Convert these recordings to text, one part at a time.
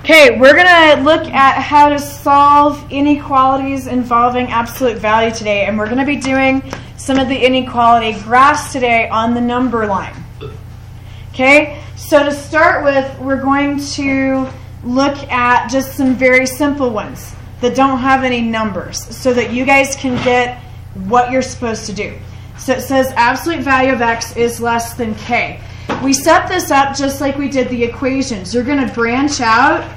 Okay, we're going to look at how to solve inequalities involving absolute value today, and we're going to be doing some of the inequality graphs today on the number line. Okay, so to start with, we're going to look at just some very simple ones that don't have any numbers so that you guys can get what you're supposed to do. So it says absolute value of x is less than k. We set this up just like we did the equations. You're going to branch out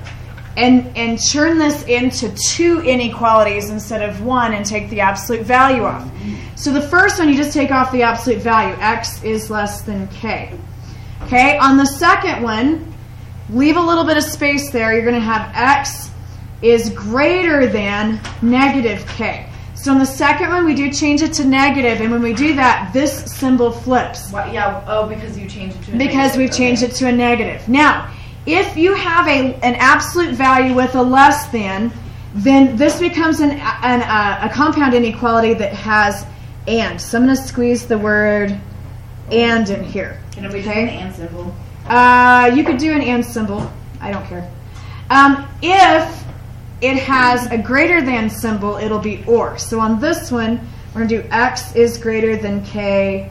and turn this into two inequalities instead of one and take the absolute value off. So the first one, you just take off the absolute value. X is less than k. Okay, on the second one, leave a little bit of space there. You're going to have x is greater than negative k. So in the second one, we do change it to negative, and when we do that, this symbol flips. What? Yeah. Oh, because you changed it to a because negative. we've changed it to a negative. Now, if you have an absolute value with a less than, then this becomes a compound inequality that has and. So I'm going to squeeze the word and in here. Can we do an and symbol? You could do an and symbol. I don't care. If it has a greater than symbol, it'll be or. So on this one, we're going to do x is greater than k,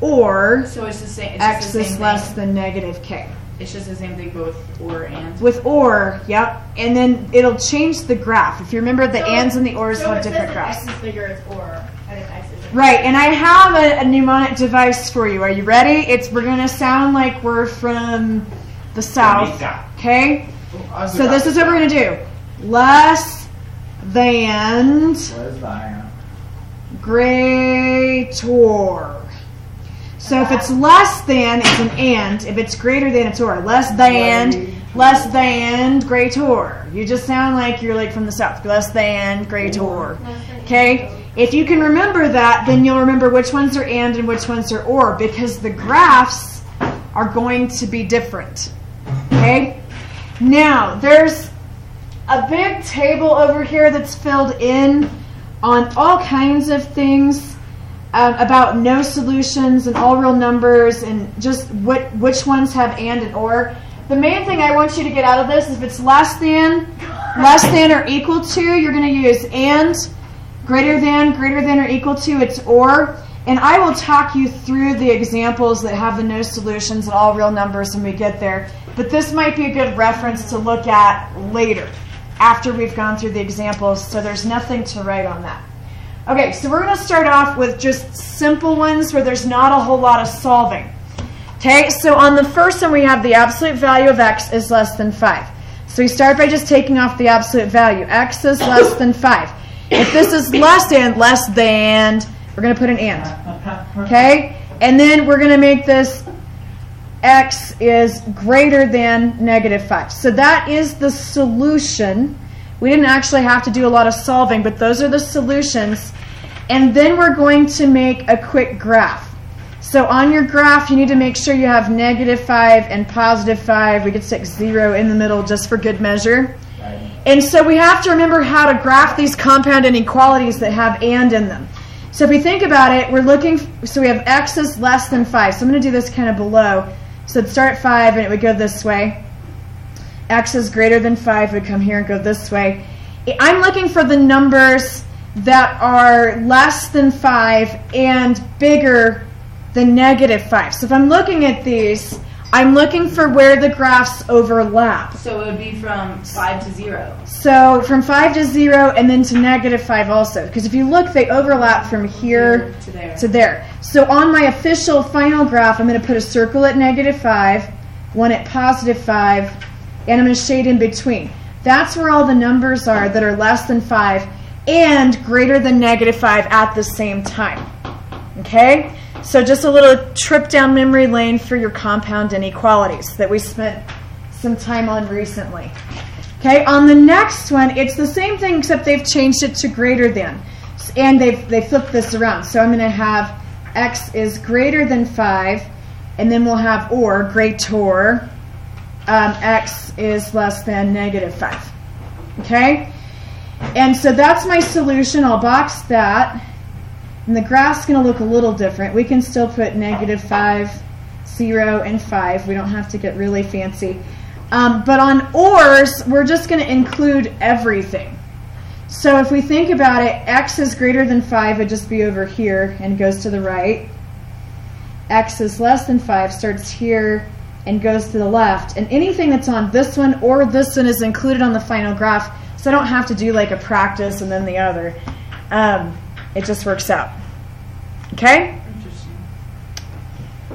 or so it's the same, x is less than negative k. It's just the same thing, both or and. With or, yep. And then it'll change the graph. If you remember, the ands and the ors have different graphs. X is bigger, it's or. And if X is Right, and I have a mnemonic device for you. Are you ready? We're going to sound like we're from the south. Okay? So this is what we're going to do. Less than greater. So if it's less than, it's an and. If it's greater than, it's or. Less than greater. You just sound like you're like from the south. Less than greater. Okay? If you can remember that, then you'll remember which ones are and which ones are or, because the graphs are going to be different. Okay? Now, there's a big table over here that's filled in on all kinds of things about no solutions and all real numbers and just which ones have and or. The main thing I want you to get out of this is if it's less than or equal to, you're going to use and. Greater than or equal to, it's or. And I will talk you through the examples that have the no solutions and all real numbers when we get there. But this might be a good reference to look at later, after we've gone through the examples, so there's nothing to write on that. Okay, so we're going to start off with just simple ones where there's not a whole lot of solving. Okay, so on the first one we have the absolute value of x is less than 5. So we start by just taking off the absolute value. X is less than 5. If this is less than, we're going to put an and. Okay? And then we're going to make this x is greater than negative 5. So that is the solution. We didn't actually have to do a lot of solving, but those are the solutions. And then we're going to make a quick graph. So on your graph, you need to make sure you have negative 5 and positive 5. We could stick 0 in the middle just for good measure. And so we have to remember how to graph these compound inequalities that have and in them. So if we think about it, so we have x is less than 5. So I'm going to do this kind of below. So it'd start at 5 and it would go this way. X is greater than 5 would come here and go this way. I'm looking for the numbers that are less than 5 and bigger than negative 5. So if I'm looking at these, I'm looking for where the graphs overlap. So it would be from 5 to 0. So from 5 to 0 and then to negative 5 also. Because if you look, they overlap from here to there. So on my official final graph, I'm going to put a circle at negative 5, one at positive 5, and I'm going to shade in between. That's where all the numbers are that are less than 5 and greater than negative 5 at the same time. Okay? So just a little trip down memory lane for your compound inequalities that we spent some time on recently. Okay, on the next one, it's the same thing except they've changed it to greater than. And they flipped this around. So I'm going to have x is greater than 5, and then we'll have or, greater, x is less than negative 5. Okay? And so that's my solution. I'll box that. And the graph's going to look a little different. We can still put negative 5, 0, and 5. We don't have to get really fancy. But on ORs, we're just going to include everything. So if we think about it, x is greater than 5 would just be over here and goes to the right. X is less than 5 starts here and goes to the left. And anything that's on this one or this one is included on the final graph, so I don't have to do like a practice and then the other. It just works out. Okay?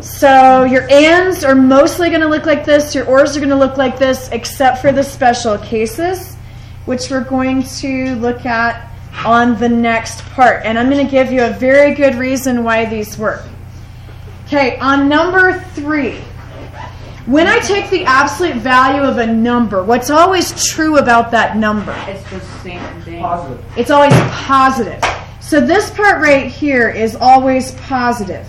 So your ands are mostly going to look like this. Your ors are going to look like this, except for the special cases, which we're going to look at on the next part. And I'm going to give you a very good reason why these work. Okay, on number 3, when I take the absolute value of a number, what's always true about that number? It's the same thing. Positive. It's always positive. So this part right here is always positive.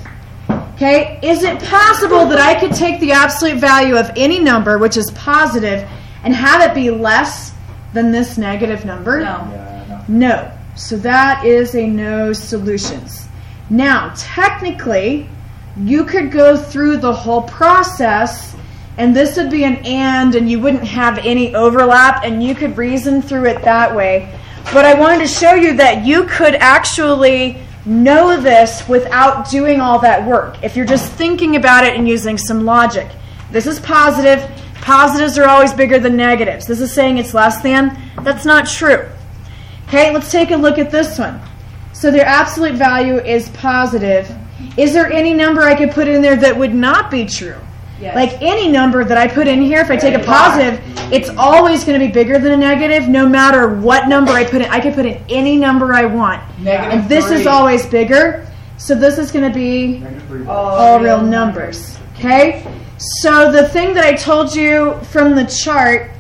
Okay, is it possible that I could take the absolute value of any number, which is positive, and have it be less than this negative number? No. Yeah, No. So that is a no solutions. Now, technically, you could go through the whole process, and this would be an and you wouldn't have any overlap, and you could reason through it that way. But I wanted to show you that you could actually know this without doing all that work. If you're just thinking about it and using some logic. This is positive. Positives are always bigger than negatives. This is saying it's less than. That's not true. Okay, let's take a look at this one. So their absolute value is positive. Is there any number I could put in there that would not be true? Yes. Like any number that I put in here, if I take a positive, it's always going to be bigger than a negative no matter what number I put in. I can put in any number I want. And this is always bigger. So this is going to be -3. all real numbers. Okay? So the thing that I told you from the chart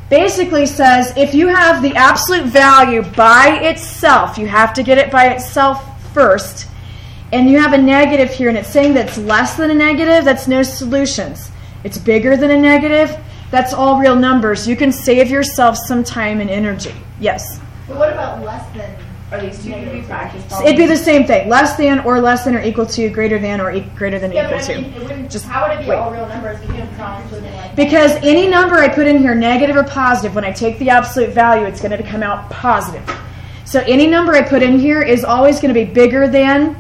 basically says if you have the absolute value by itself, you have to get it by itself first, and you have a negative here, and it's saying that it's less than a negative, that's no solutions. It's bigger than a negative, that's all real numbers. You can save yourself some time and energy. Yes? But what about less than? Are these two going to be practice So it'd be the same thing. Less than or equal to, greater than or greater than Yeah, equal but to. I mean, it wouldn't, Just how would it be wait. all real numbers if it's not including like? Because any number I put in here, negative or positive, when I take the absolute value, it's going to come out positive. So any number I put in here is always going to be bigger than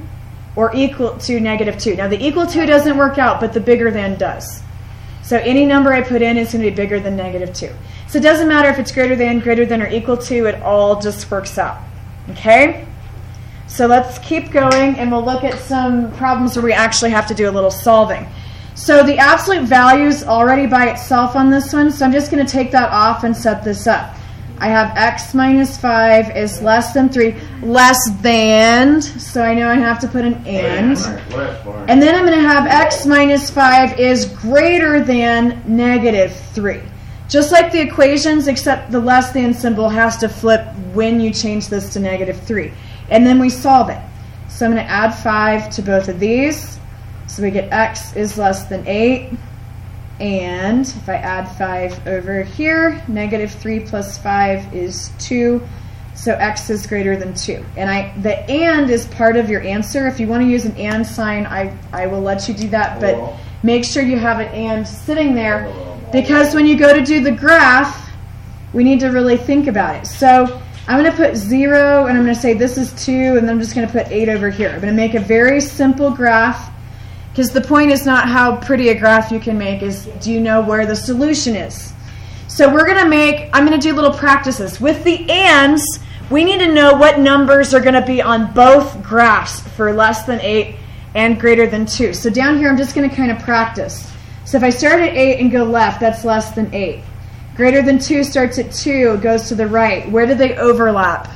or equal to -2. Now the equal to doesn't work out, but the bigger than does. So any number I put in is going to be bigger than -2. So it doesn't matter if it's greater than, or equal to, it all just works out. Okay? So let's keep going, and we'll look at some problems where we actually have to do a little solving. So the absolute value is already by itself on this one, so I'm just going to take that off and set this up. I have x minus 5 is less than 3, less than, so I know I have to put an and. And then I'm going to have x minus 5 is greater than -3. Just like the equations, except the less than symbol has to flip when you change this to -3. And then we solve it. So I'm going to add 5 to both of these. So we get x is less than 8. And if I add 5 over here, -3 plus 5 is 2. So x is greater than 2. And the and is part of your answer. If you want to use an and sign, I will let you do that. But make sure you have an and sitting there. Because when you go to do the graph, we need to really think about it. So I'm going to put 0, and I'm going to say this is 2, and then I'm just going to put 8 over here. I'm going to make a very simple graph, because the point is not how pretty a graph you can make, is do you know where the solution is? So we're going to I'm going to do little practices. With the ands, we need to know what numbers are going to be on both graphs for less than 8 and greater than 2. So down here, I'm just going to kind of practice. So if I start at 8 and go left, that's less than 8. Greater than 2 starts at 2, goes to the right. Where do they overlap?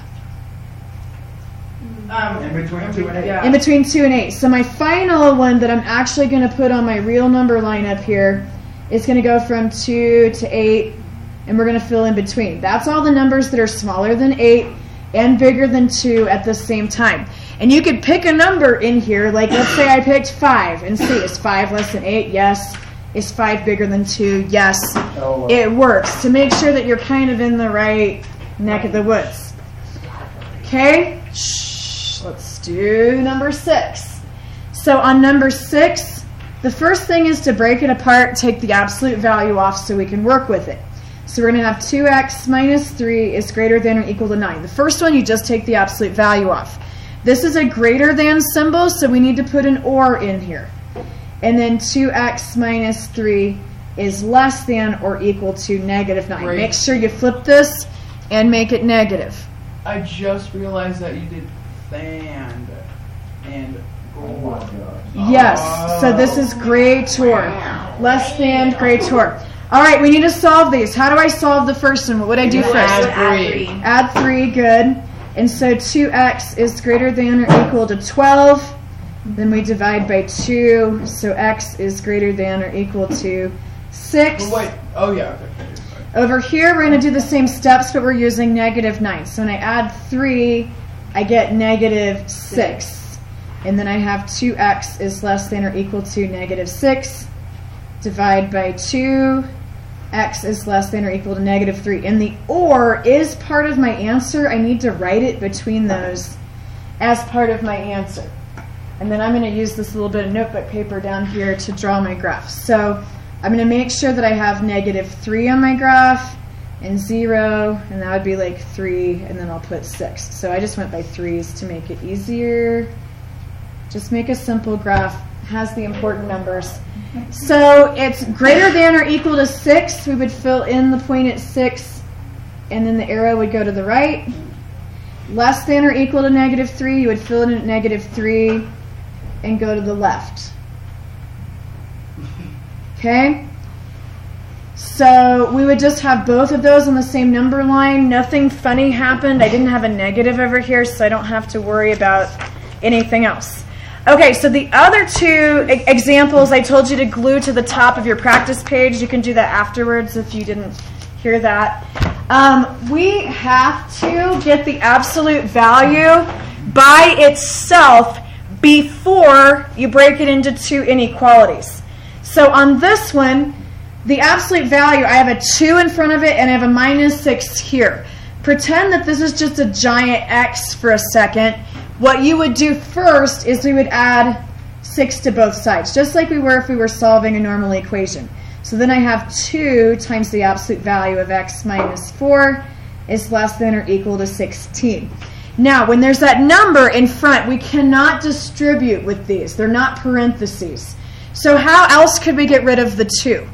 In between 2 and 8. Yeah. In between 2 and 8. So my final one that I'm actually going to put on my real number line up here is going to go from 2 to 8, and we're going to fill in between. That's all the numbers that are smaller than 8 and bigger than 2 at the same time. And you could pick a number in here, like let's say I picked 5, and see, is 5 less than 8? Yes. Is 5 bigger than 2? Yes. It works to make sure that you're kind of in the right neck of the woods. Okay? Shh. Let's do number 6. So on number 6, The first thing is to break it apart, take the absolute value off so we can work with it. So we're going to have 2x minus 3 is greater than or equal to 9. The first one, you just take the absolute value off. This is a greater than symbol, so we need to put an or in here. And then 2x minus 3 is less than or equal to negative 9. Right. Make sure you flip this and make it negative. I just realized that you did than and or. Yes, so this is greater. Less than greater. All right, we need to solve these. How do I solve the first one? What would I do first? Add 3, good. And so 2x is greater than or equal to 12. Then we divide by 2, so x is greater than or equal to 6. But wait, oh yeah, okay. Over here, we're going to do the same steps, but we're using negative 9. So when I add 3, I get negative 6. And then I have 2x is less than or equal to negative 6. Divide by 2. X is less than or equal to negative 3. And the or is part of my answer. I need to write it between those as part of my answer. And then I'm going to use this little bit of notebook paper down here to draw my graph. So I'm going to make sure that I have negative 3 on my graph and 0, and that would be like 3, and then I'll put 6. So I just went by 3s to make it easier. Just make a simple graph. It has the important numbers. So it's greater than or equal to 6. We would fill in the point at 6, and then the arrow would go to the right. Less than or equal to negative 3, you would fill in at negative 3 and go to the left. Okay? So we would just have both of those on the same number line. Nothing funny happened. I didn't have a negative over here, so I don't have to worry about anything else. Okay, so the other two examples I told you to glue to the top of your practice page. You can do that afterwards if you didn't hear that. We have to get the absolute value by itself before you break it into two inequalities. So on this one, the absolute value, I have a 2 in front of it and I have a minus 6 here. Pretend that this is just a giant X for a second. What you would do first is we would add 6 to both sides, just like we were if we were solving a normal equation. So then I have 2 times the absolute value of x minus 4 is less than or equal to 16. Now, when there's that number in front, we cannot distribute with these. They're not parentheses. So how else could we get rid of the 2?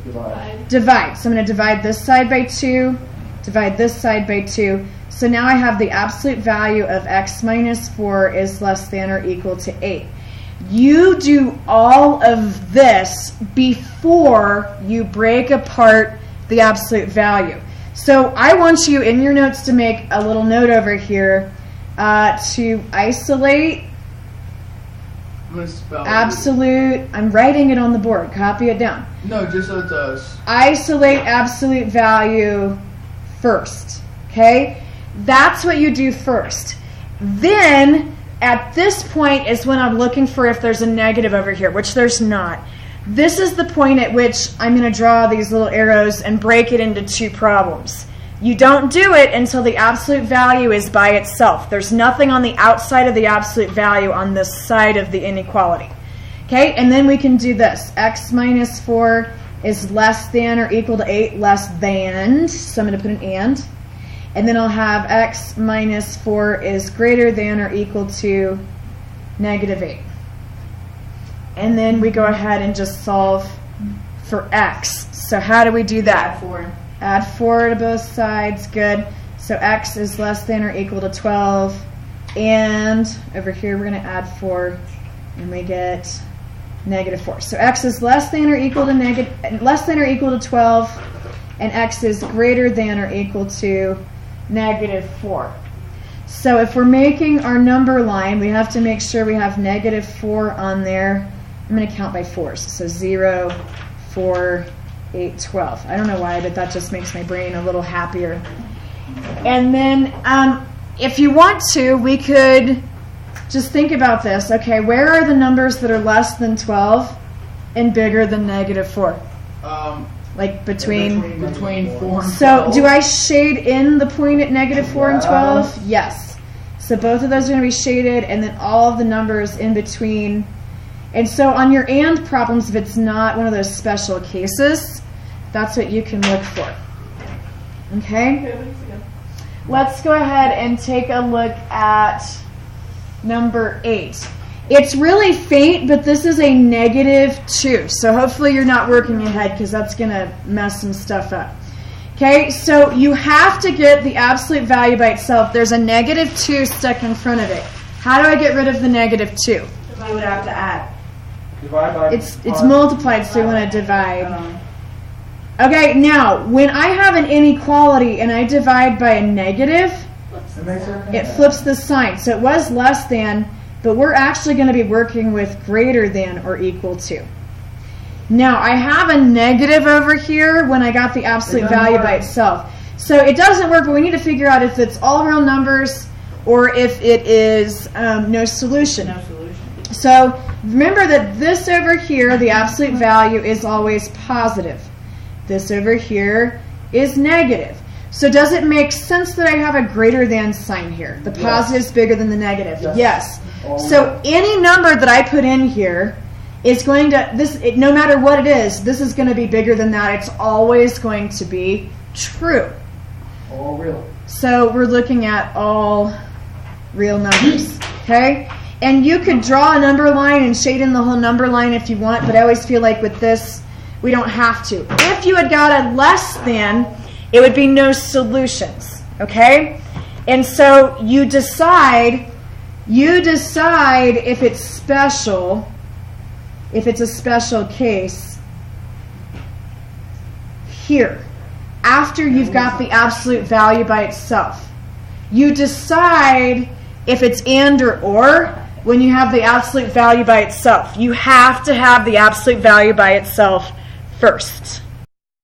Divide. So I'm going to divide this side by 2, divide this side by 2. So now I have the absolute value of x minus 4 is less than or equal to 8. You do all of this before you break apart the absolute value. So I want you in your notes to make a little note over here to isolate I'm going to spell absolute. I'm writing it on the board. Copy it down. No, just so it does. Isolate absolute value first. Okay? That's what you do first. Then, at this point is when I'm looking for if there's a negative over here, which there's not. This is the point at which I'm going to draw these little arrows and break it into two problems. You don't do it until the absolute value is by itself. There's nothing on the outside of the absolute value on this side of the inequality. Okay, and then we can do this. X minus 4 is less than or equal to 8, less than. So I'm going to put an and. And then I'll have x minus 4 is greater than or equal to negative 8. And then we go ahead and just solve for x. So how do we do that? Add 4 to both sides. Good. So x is less than or equal to 12. And over here we're going to add 4. And we get negative 4. So x is less than or equal to 12. And x is greater than or equal to negative 4. So if we're making our number line, we have to make sure we have negative 4 on there. I'm going to count by 4s. So 0, 4, 8, 12. I don't know why, but that just makes my brain a little happier. And then if you want to, we could just think about this. Okay, where are the numbers that are less than 12 and bigger than negative 4? Like between 4 and 12. So do I shade in the point at negative 4 and 12? Yes. So both of those are going to be shaded, and then all of the numbers in between And so on your and problems, if it's not one of those special cases, that's what you can look for. Okay? Let's go ahead and take a look at number 8. It's really faint, but this is a -2. So hopefully you're not working ahead because that's going to mess some stuff up. Okay, so you have to get the absolute value by itself. There's a -2 stuck in front of it. How do I get rid of the -2? You would have to add. Divide by It's multiplied, so you want to divide. Okay, now, when I have an inequality and I divide by a negative, it flips the sign. So it was less than, but we're actually going to be working with greater than or equal to. Now, I have a negative over here when I got the absolute value by itself. So it doesn't work, but we need to figure out if it's all real numbers or if it is no solution. No solution. So remember that this over here, the absolute value is always positive. This over here is negative. So does it make sense that I have a greater than sign here? The positive is bigger than the negative. Yes. So any number that I put in here is going to, no matter what it is, this is going to be bigger than that. It's always going to be true. All real. So we're looking at all real numbers. Okay? And you could draw a number line and shade in the whole number line if you want, but I always feel like with this, we don't have to. If you had got a less than, it would be no solutions, okay? And so you decide if it's special, if it's a special case, here, after you've got the absolute value by itself. You decide if it's and or when you have the absolute value by itself. You have to have the absolute value by itself first.